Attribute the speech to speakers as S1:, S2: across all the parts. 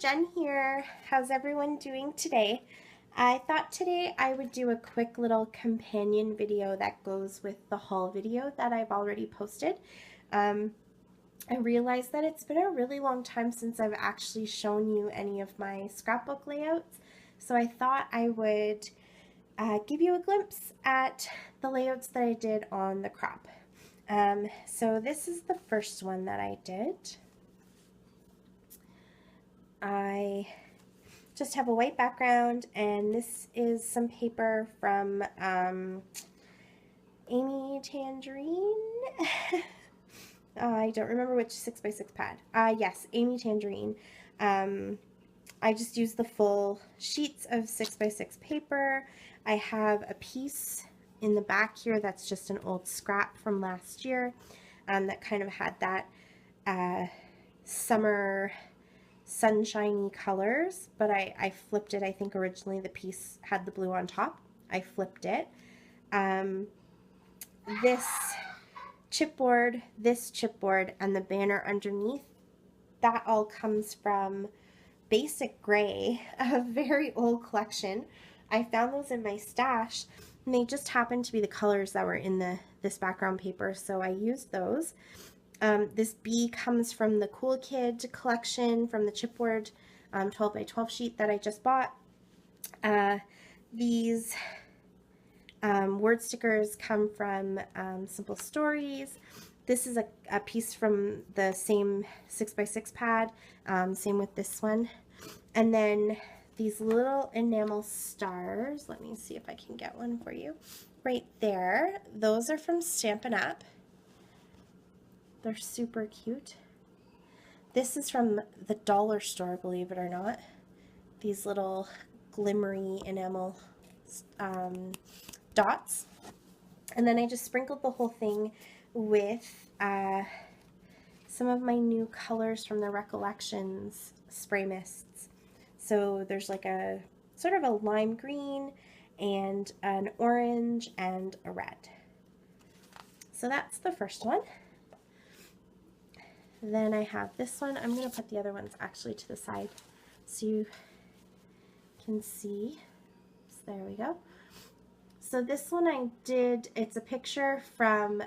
S1: Jen here. How's everyone doing today? I thought today I would do a quick little companion video that goes with the haul video that I've already posted. Um, I realized that it's been a really long time since I've actually shown you any of my scrapbook layouts, so I thought I would give you a glimpse at the layouts that I did on the crop. So this is the first one that I did. I just have a white background, and this is some paper from Amy Tangerine. I don't remember which 6x6 pad. Yes, Amy Tangerine. I just used the full sheets of 6x6 paper. I have a piece in the back here that's just an old scrap from last year that kind of had that summer sunshiny colors, but I flipped it. I think originally the piece had the blue on top. I flipped it. This chipboard, and the banner underneath, that all comes from Basic Gray, a very old collection. I found those in my stash, and they just happened to be the colors that were in this background paper, so I used those. This bee comes from the Cool Kid collection from the chipboard 12 by 12 sheet that I just bought. These word stickers come from Simple Stories. This is a piece from the same 6x6 pad, same with this one. And then these little enamel stars, let me see if I can get one for you. Right there, those are from Stampin' Up. They're super cute. This is from the dollar store, believe it or not. These little glimmery enamel dots. And then I just sprinkled the whole thing with some of my new colors from the Recollections spray mists. So there's like a sort of a lime green and an orange and a red. So that's the first one. Then I have this one. I'm going to put the other ones actually to the side so you can see. So there we go. So this one I did, it's a picture from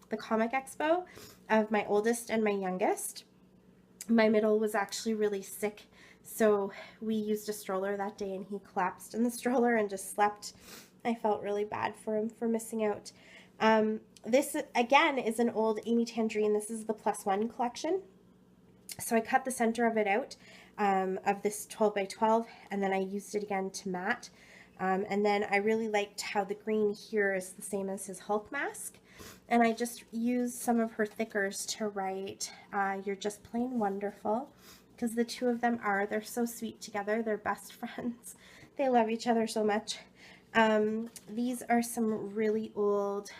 S1: the Comic Expo of my oldest and my youngest. My middle was actually really sick, so we used a stroller that day, and he collapsed in the stroller and just slept. I felt really bad for him for missing out. This, again, is an old Amy Tangerine. This is the +1 collection. So I cut the center of it out of this 12 by 12, and then I used it again to matte. And then I really liked how the green here is the same as his Hulk mask. And I just used some of her thickers to write, "You're just plain wonderful," because the two of them they're so sweet together. They're best friends. They love each other so much. These are some really old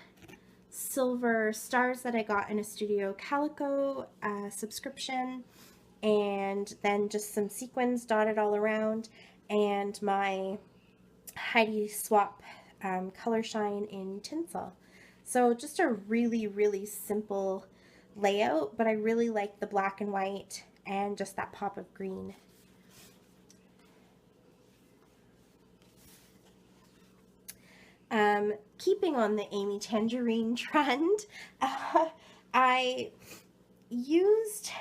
S1: silver stars that I got in a Studio Calico subscription, and then just some sequins dotted all around, and my Heidi Swap Color Shine in tinsel. So just a really, really simple layout, but I really like the black and white and just that pop of green. Keeping on the Amy Tangerine trend, I used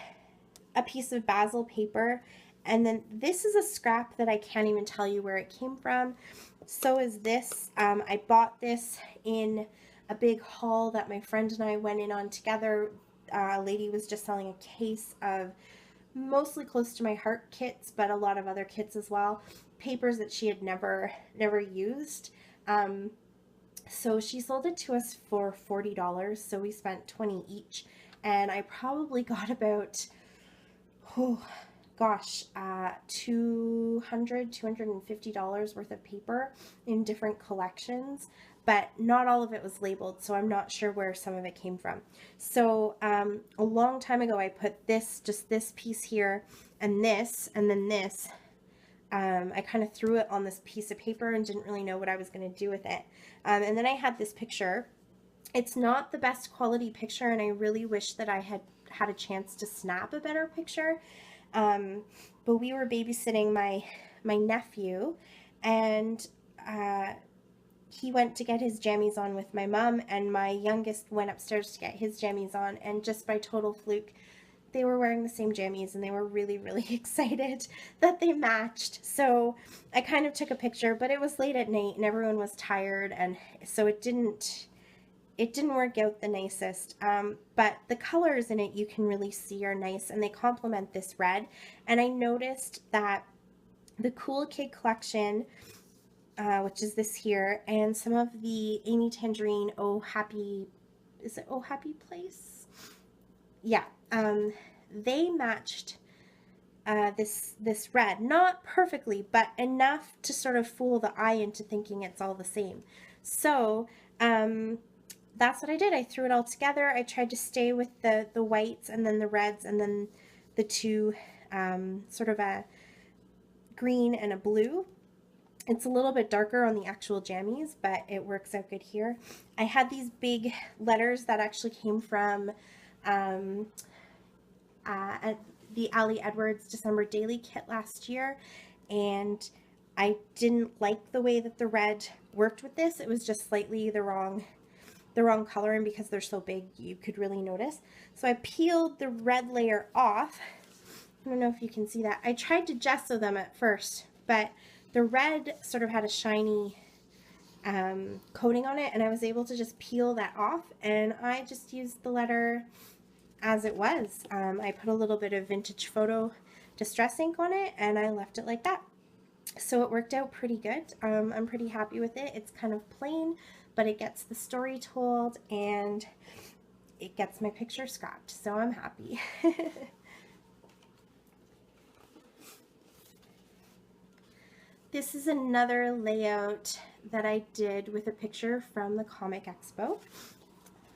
S1: a piece of basil paper, and then this is a scrap that I can't even tell you where it came from. So is this. I bought this in a big haul that my friend and I went in on together. A lady was just selling a case of mostly close to my heart kits, but a lot of other kits as well. Papers that she had never used. So she sold it to us for $40, so we spent $20 each, and I probably got about, oh gosh, $250 worth of paper in different collections, but not all of it was labeled, so I'm not sure where some of it came from. So a long time ago I put just this piece here, and then this. I kind of threw it on this piece of paper and didn't really know what I was going to do with it. And then I had this picture. It's not the best quality picture, and I really wish that I had a chance to snap a better picture. But we were babysitting my nephew, and he went to get his jammies on with my mom, and my youngest went upstairs to get his jammies on, and just by total fluke, they were wearing the same jammies, and they were really, really excited that they matched. So I kind of took a picture, but it was late at night and everyone was tired, and so it didn't work out the nicest. But the colors in it you can really see are nice, and they complement this red. And I noticed that the Cool Kid collection, which is this here, and some of the Amy Tangerine Oh Happy, is it Oh Happy Place? Yeah, they matched this red, not perfectly, but enough to sort of fool the eye into thinking it's all the same. So that's what I did. I threw it all together. I tried to stay with the whites and then the reds and then the two sort of a green and a blue. It's a little bit darker on the actual jammies, but it works out good here. I had these big letters that actually came from the Ali Edwards December Daily kit last year, and I didn't like the way that the red worked with this. It was just slightly the wrong color, and because they're so big, you could really notice. So I peeled the red layer off. I don't know if you can see that. I tried to gesso them at first, but the red sort of had a shiny coating on it, and I was able to just peel that off, and I just used the letter as it was. I put a little bit of Vintage Photo Distress ink on it, and I left it like that. So it worked out pretty good. I'm pretty happy with it. It's kind of plain, but it gets the story told, and it gets my picture scrapped, so I'm happy. This is another layout that I did with a picture from the Comic Expo.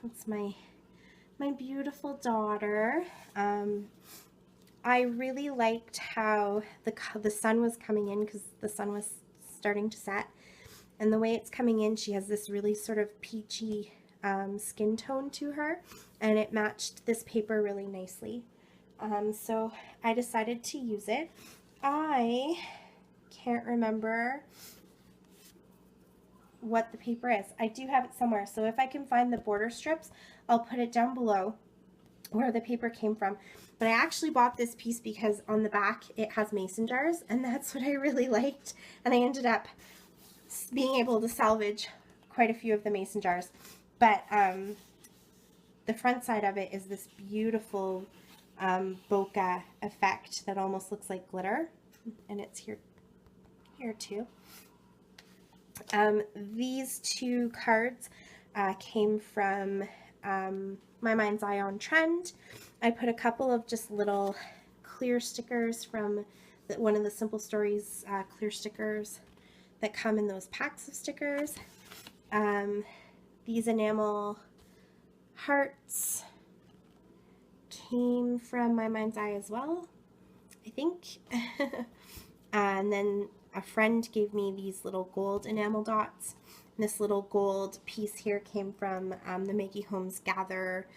S1: That's my beautiful daughter. I really liked how the sun was coming in, because the sun was starting to set, and the way it's coming in, she has this really sort of peachy skin tone to her, and it matched this paper really nicely. So I decided to use it. I can't remember what the paper is. I do have it somewhere, so if I can find the border strips, I'll put it down below where the paper came from. But I actually bought this piece because on the back it has mason jars, and that's what I really liked, and I ended up being able to salvage quite a few of the mason jars. But the front side of it is this beautiful bokeh effect that almost looks like glitter, and it's here too. These two cards came from My Mind's Eye on Trend. I put a couple of just little clear stickers from one of the Simple Stories clear stickers that come in those packs of stickers. These enamel hearts came from My Mind's Eye as well, I think. And then a friend gave me these little gold enamel dots. And this little gold piece here came from the Maggie Holmes Gather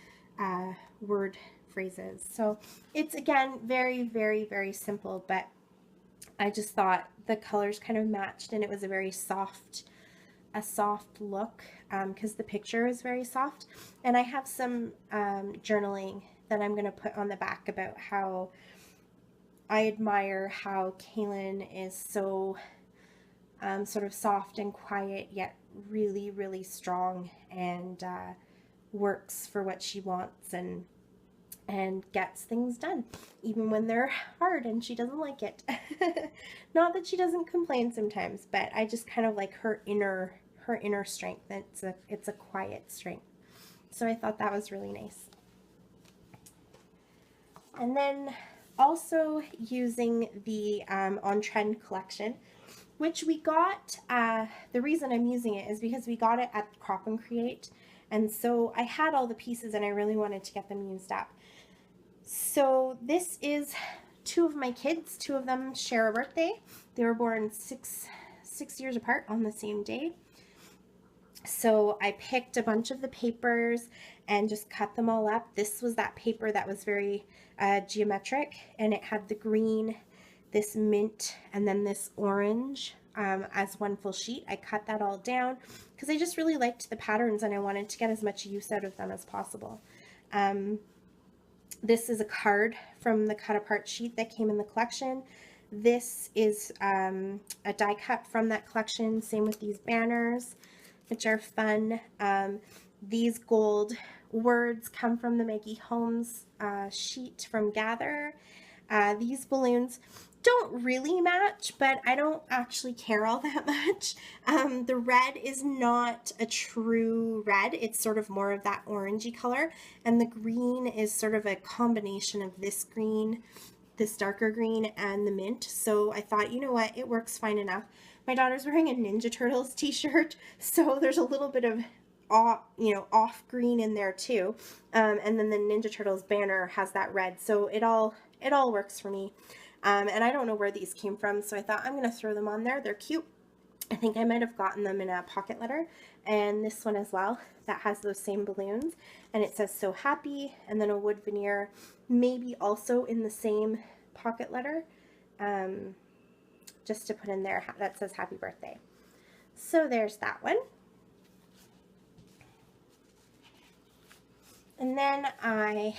S1: word phrases. So it's, again, very, very, very simple, but I just thought the colors kind of matched, and it was a very soft look, because the picture is very soft. And I have some journaling that I'm going to put on the back about how I admire how Kaylin is so sort of soft and quiet, yet really, really strong, and works for what she wants, and gets things done, even when they're hard and she doesn't like it. Not that she doesn't complain sometimes, but I just kind of like her inner strength. It's a quiet strength. So I thought that was really nice. And then also using the On Trend collection, which we got, the reason I'm using it is because we got it at Crop and Create, and so I had all the pieces and I really wanted to get them used up. So this is two of my kids. Two of them share a birthday. They were born six years apart on the same day. So I picked a bunch of the papers, and just cut them all up. This was that paper that was very geometric, and it had the green, this mint, and then this orange as one full sheet. I cut that all down because I just really liked the patterns and I wanted to get as much use out of them as possible. This is a card from the cut apart sheet that came in the collection. This is a die cut from that collection. Same with these banners, which are fun. These gold words come from the Maggie Holmes sheet from Gather. These balloons don't really match, but I don't actually care all that much. The red is not a true red. It's sort of more of that orangey color, and the green is sort of a combination of this green, this darker green, and the mint. So I thought, you know what, it works fine enough. My daughter's wearing a Ninja Turtles t-shirt, so there's a little bit of off green in there too. And then the Ninja Turtles banner has that red, so it all works for me. And I don't know where these came from, so I thought I'm going to throw them on there. They're cute. I think I might have gotten them in a pocket letter, and this one as well that has those same balloons, and it says "So Happy," and then a wood veneer, maybe also in the same pocket letter, just to put in there that says "Happy Birthday." So there's that one. And then I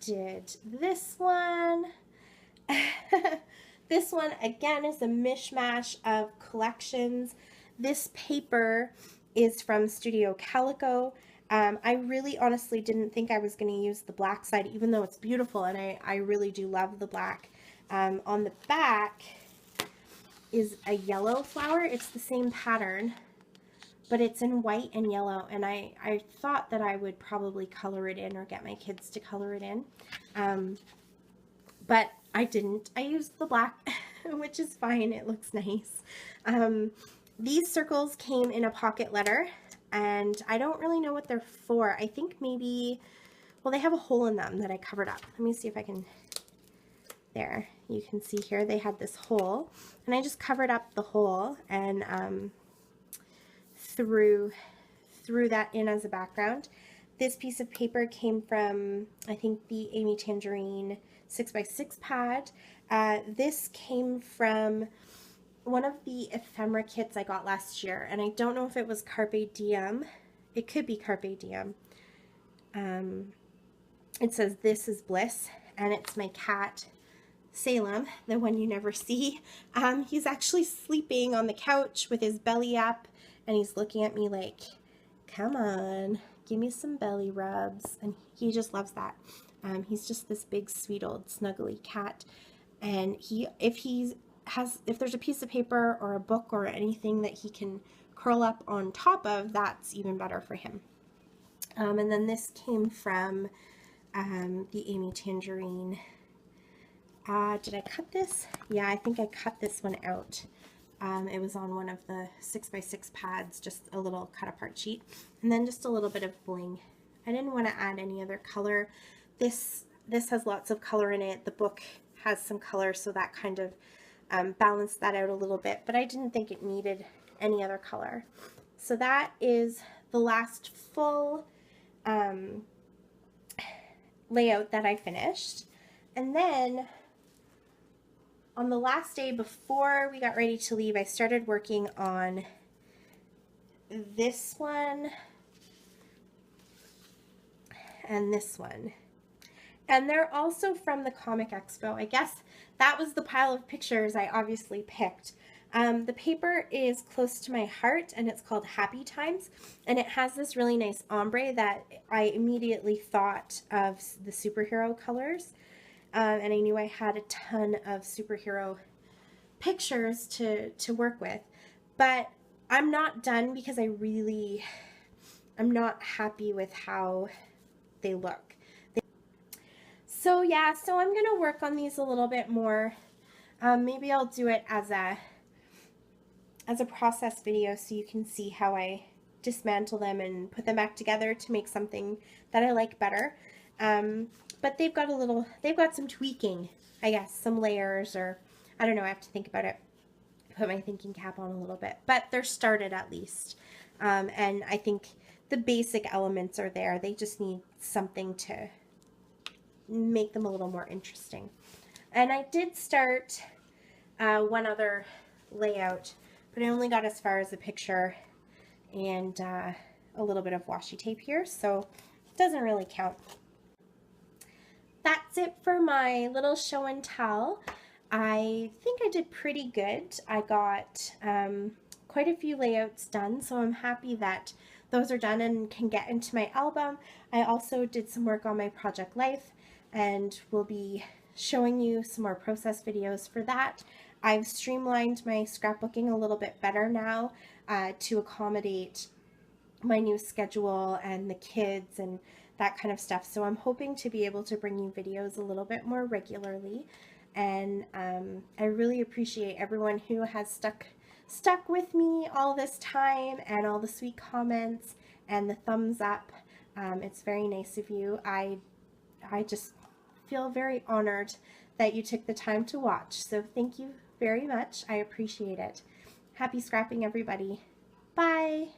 S1: did this one. This one again is a mishmash of collections. This paper is from Studio Calico. I really honestly didn't think I was going to use the black side, even though it's beautiful, and I really do love the black. On the back is a yellow flower. It's the same pattern, but it's in white and yellow, and I thought that I would probably color it in or get my kids to color it in. But I didn't. I used the black, which is fine. It looks nice. These circles came in a pocket letter, and I don't really know what they're for. I think maybe, well, they have a hole in them that I covered up. Let me see if I can, there, you can see here they had this hole, and I just covered up the hole and threw that in as a background. This piece of paper came from, I think, the Amy Tangerine 6x6 pad. This came from one of the ephemera kits I got last year, and I don't know if it was Carpe Diem. It could be Carpe Diem. It says "This is Bliss," and it's my cat Salem, the one you never see. He's actually sleeping on the couch with his belly up, and he's looking at me like, come on, give me some belly rubs, and he just loves that. He's just this big, sweet old snuggly cat, and if there's a piece of paper or a book or anything that he can curl up on top of, that's even better for him. And then this came from the Amy Tangerine. Did I cut this? Yeah, I think I cut this one out. It was on one of the 6x6 pads, just a little cut apart sheet, and then just a little bit of bling. I didn't want to add any other color. This has lots of color in it. The book has some color, so that kind of balanced that out a little bit, but I didn't think it needed any other color. So that is the last full layout that I finished. And then on the last day before we got ready to leave, I started working on this one and this one. And they're also from the Comic Expo. I guess that was the pile of pictures I obviously picked. The paper is close to my heart, and it's called Happy Times, and it has this really nice ombre that I immediately thought of the superhero colors, and I knew I had a ton of superhero pictures to work with, but I'm not done because I'm not happy with how they look. So yeah, so I'm gonna work on these a little bit more. Maybe I'll do it as a process video so you can see how I dismantle them and put them back together to make something that I like better. But they've got some tweaking, I guess, some layers, or I don't know, I have to think about it, put my thinking cap on a little bit, but they're started at least. And I think the basic elements are there. They just need something to make them a little more interesting. And I did start one other layout, but I only got as far as a picture and a little bit of washi tape here, so it doesn't really count. That's it for my little show and tell. I think I did pretty good. I got quite a few layouts done, so I'm happy that those are done and can get into my album. I also did some work on my project life and will be showing you some more process videos for that. I've streamlined my scrapbooking a little bit better now to accommodate my new schedule and the kids and that kind of stuff. So I'm hoping to be able to bring you videos a little bit more regularly. And I really appreciate everyone who has stuck with me all this time and all the sweet comments and the thumbs up. It's very nice of you. I just feel very honored that you took the time to watch. So thank you very much. I appreciate it. Happy scrapping, everybody. Bye.